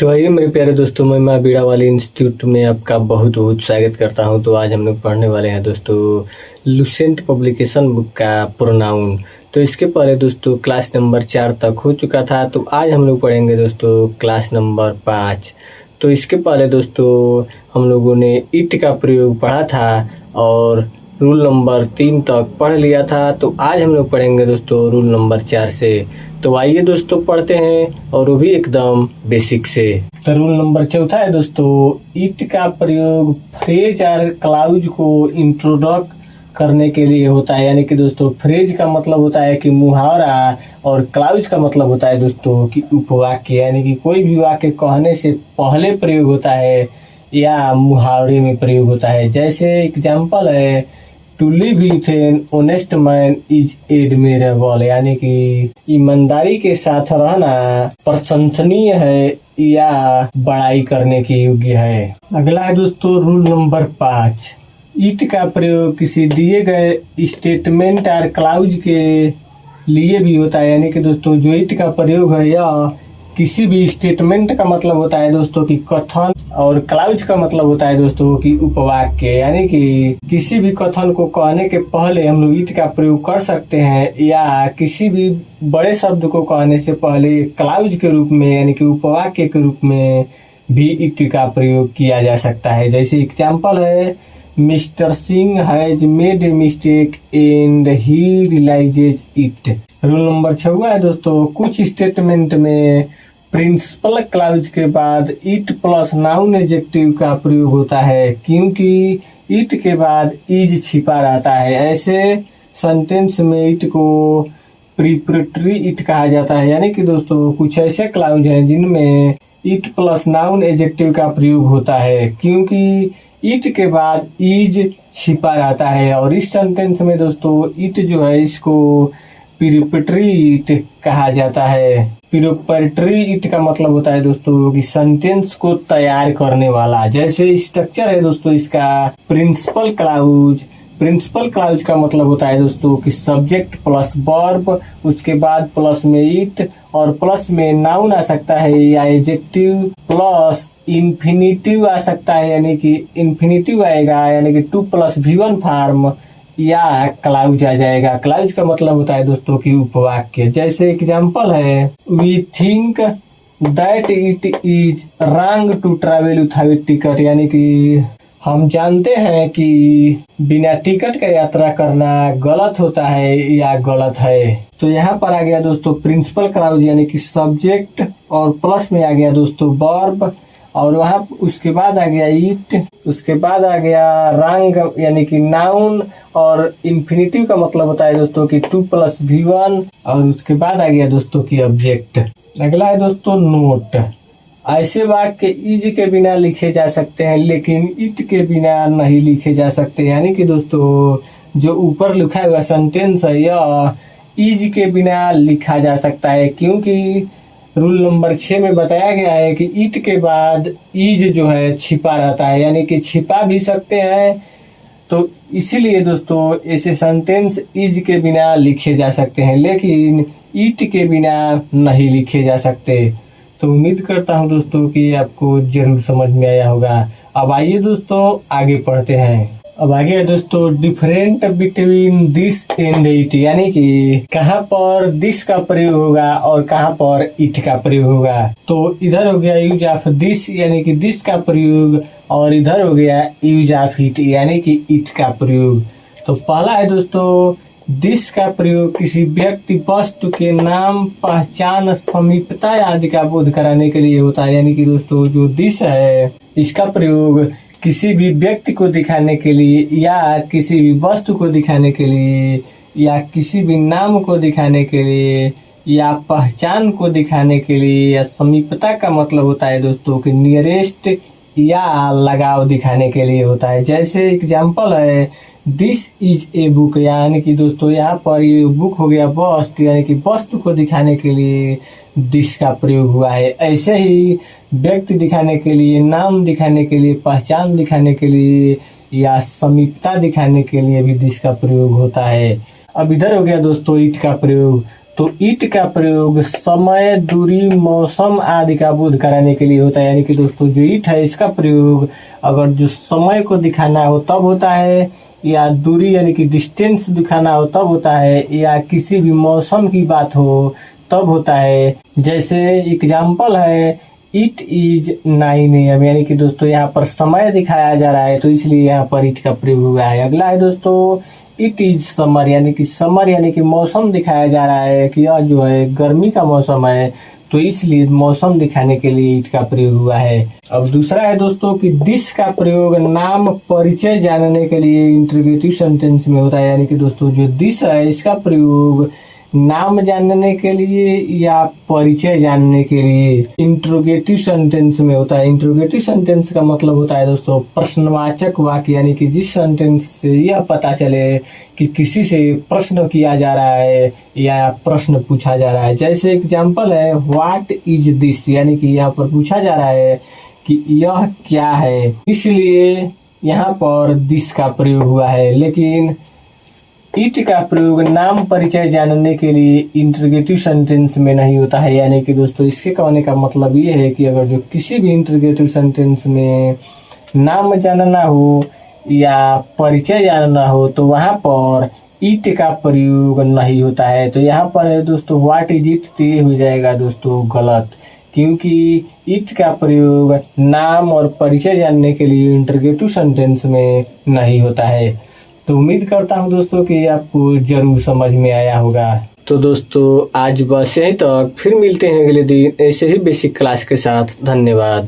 तो आइए मेरे प्यारे दोस्तों, मैं माँ बीड़ा वाली इंस्टीट्यूट में आपका बहुत बहुत स्वागत करता हूं। तो आज हम लोग पढ़ने वाले हैं दोस्तों लुसेंट पब्लिकेशन बुक का प्रोनाउन। तो इसके पहले दोस्तों क्लास नंबर 4 तक हो चुका था, तो आज हम लोग पढ़ेंगे दोस्तों क्लास नंबर 5। तो इसके पहले दोस्तों हम लोगों ने इट का प्रयोग पढ़ा था और रूल नंबर 3 तक पढ़ लिया था। तो आज हम लोग पढ़ेंगे दोस्तों रूल नंबर 4 से। तो आइए दोस्तों पढ़ते हैं, और वो भी एकदम बेसिक से। तो रूल नंबर 4 है दोस्तों, इट का प्रयोग फ्रेज और क्लाउज को इंट्रोडक्ट करने के लिए होता है। यानी कि दोस्तों फ्रेज का मतलब होता है कि मुहावरा, और क्लाउज का मतलब होता है दोस्तों कि उपवाक्य। यानी कि कोई भी वाक्य कहने से पहले प्रयोग होता है या मुहावरे में प्रयोग होता है। जैसे एग्जाम्पल है, to live with an honest man is admirable, यानी कि ईमानदारी के साथ रहना प्रशंसनीय है या बड़ाई करने के योग्य है। अगला है दोस्तों रूल नंबर 5, इट का प्रयोग किसी दिए गए स्टेटमेंट और क्लाउज के लिए भी होता है। यानी कि दोस्तों जो इट का प्रयोग है यह किसी भी स्टेटमेंट का मतलब होता है दोस्तों कि कथन, और क्लाउज का मतलब होता है दोस्तों कि उपवाक्य। यानी कि किसी भी कथन को कहने के पहले हम लोग इट का प्रयोग कर सकते हैं, या किसी भी बड़े शब्द को कहने से पहले क्लाउज के रूप में यानी कि उपवाक्य के रूप में भी इट का प्रयोग किया जा सकता है। जैसे एग्जाम्पल है, mister Singh has made a mistake and he realises it. Rule number 6 है दोस्तों, कुछ स्टेटमेंट में प्रिंसिपल क्लाउज के बाद इट प्लस नाउन एडजेक्टिव का प्रयोग होता है, क्योंकि इट के बाद इज छिपा रहता है। ऐसे सेंटेंस में इट को प्रीपरेटरी इट कहा जाता है। यानी कि दोस्तों कुछ ऐसे क्लाउज हैं जिनमें इट प्लस नाउन एडजेक्टिव का प्रयोग होता है, क्योंकि इट के बाद इज छिपा रहता है। और इस सेंटेंस में दोस्तों इट जो है इसको प्रीपरेटरी इट कहा जाता है। प्रीपरेटरी इट का मतलब होता है दोस्तों कि सेंटेंस को तैयार करने वाला। जैसे स्ट्रक्चर है दोस्तों इसका, प्रिंसिपल क्लाउज। प्रिंसिपल क्लाउज का मतलब होता है दोस्तों कि सब्जेक्ट प्लस वर्ब, उसके बाद प्लस में इट, और प्लस में नाउन आ सकता है या एडजेक्टिव, प्लस इन्फिनिटिव आ सकता है। यानी कि इन्फिनिटिव आएगा, यानी कि 2 + V1 फॉर्म, या क्लाउज आ जाएगा। क्लाउज का मतलब होता है दोस्तों कि उपवाक्य। जैसे एग्जाम्पल है, we think that it is wrong to travel without ticket, यानी कि हम जानते हैं कि बिना टिकट का यात्रा करना गलत होता है या गलत है। तो यहाँ पर आ गया दोस्तों प्रिंसिपल क्लाउज, यानी कि सब्जेक्ट, और प्लस में आ गया दोस्तों वर्ब, और वहाँ उसके बाद आ गया इट, उसके बाद आ गया रंग यानी कि नाउन, और इन्फिनिटिव का मतलब होता है दोस्तों कि 2 + V1, और उसके बाद आ गया दोस्तों की ऑब्जेक्ट। अगला है दोस्तों नोट। ऐसे वाक्य इज के बिना लिखे जा सकते हैं, लेकिन इट के बिना नहीं लिखे जा सकते। यानी कि दोस्तों जो ऊपर लिखा हुआ सेंटेंस है यह इज के बिना लिखा जा सकता है, क्योंकि रूल नंबर 6 में बताया गया है कि इट के बाद इज जो है छिपा रहता है, यानी कि छिपा भी सकते हैं। तो इसीलिए दोस्तों ऐसे सेंटेंस इज के बिना लिखे जा सकते हैं, लेकिन इट के बिना नहीं लिखे जा सकते। तो उम्मीद करता हूं दोस्तों कि आपको जरूर समझ में आया होगा। अब आइए दोस्तों आगे पढ़ते हैं। अब आगे है दोस्तों different between this and it, यानी कि कहाँ पर दिस का प्रयोग होगा और कहाँ पर इट का प्रयोग होगा। तो इधर हो गया यूज ऑफ दिस, यानी कि दिस का प्रयोग, और इधर हो गया यूज ऑफ इट, यानी कि इट का प्रयोग। तो पहला है दोस्तों दिस का प्रयोग किसी व्यक्ति वस्तु के नाम, पहचान, समीपता आदि का बोध कराने के लिए होता है। यानी कि दोस्तों जो दिस है इसका प्रयोग किसी भी व्यक्ति को दिखाने के लिए, या किसी भी वस्तु को दिखाने के लिए, या किसी भी नाम को दिखाने के लिए, या पहचान को दिखाने के लिए, या समीपता का मतलब होता है दोस्तों कि नियरेस्ट या लगाव दिखाने के लिए होता है। जैसे एग्जाम्पल है, दिस इज ए बुक, यानी कि दोस्तों यहाँ पर ये बुक हो गया वस्तु, यानी कि वस्तु को दिखाने के लिए दिस का प्रयोग हुआ है। ऐसे ही व्यक्ति दिखाने के लिए, नाम दिखाने के लिए, पहचान दिखाने के लिए, या समीपता दिखाने के लिए भी दिस का प्रयोग होता है। अब इधर हो गया दोस्तों इट का प्रयोग। तो इट का प्रयोग समय, दूरी, मौसम आदि का बोध कराने के लिए होता है। यानी कि दोस्तों जो इट है इसका प्रयोग अगर जो समय को दिखाना हो तब होता है, या दूरी यानी कि डिस्टेंस दिखाना हो तब होता है, या किसी भी मौसम की बात हो तब होता है। जैसे एग्जाम्पल है इट इज 9 AM, यानी कि दोस्तों यहाँ पर समय दिखाया जा रहा है तो इसलिए यहाँ पर इट का प्रयोग हुआ है। अगला है दोस्तों इट इज समर, यानी कि समर यानी कि मौसम दिखाया जा रहा है कि यह जो है गर्मी का मौसम है, तो इसलिए मौसम दिखाने के लिए इट का प्रयोग हुआ है। अब दूसरा है दोस्तों कि दिस का प्रयोग नाम परिचय जानने के लिए इंटरोगेटिव सेंटेंस में होता है। यानी कि दोस्तों जो दिस है इसका प्रयोग नाम जानने के लिए या परिचय जानने के लिए इंटरोगेटिव सेंटेंस में होता है। इंटरोगेटिव सेंटेंस का मतलब होता है दोस्तों प्रश्नवाचक वाक्य, यानी कि जिस सेंटेंस से यह पता चले कि किसी से प्रश्न किया जा रहा है या प्रश्न पूछा जा रहा है। जैसे एग्जाम्पल है व्हाट इज दिस, यानी कि यहाँ पर पूछा जा रहा है कि यह क्या है, इसलिए यहाँ पर दिस का प्रयोग हुआ है। लेकिन इट का प्रयोग नाम परिचय जानने के लिए इंटरोगेटिव सेंटेंस में नहीं होता है। यानी कि दोस्तों इसके कहने का मतलब ये है कि अगर जो किसी भी इंटरोगेटिव सेंटेंस में नाम जानना हो या परिचय जानना हो तो वहाँ पर इट का प्रयोग नहीं होता है। तो यहाँ पर है दोस्तों व्हाट इज इट, तो ये हो जाएगा दोस्तों गलत, क्योंकि इट का प्रयोग नाम और परिचय जानने के लिए इंटरोगेटिव सेंटेंस में नहीं होता है। तो उम्मीद करता हूँ दोस्तों कि आपको जरूर समझ में आया होगा। तो दोस्तों आज बस यहीं तक, फिर मिलते हैं अगले दिन ऐसे ही बेसिक क्लास के साथ। धन्यवाद।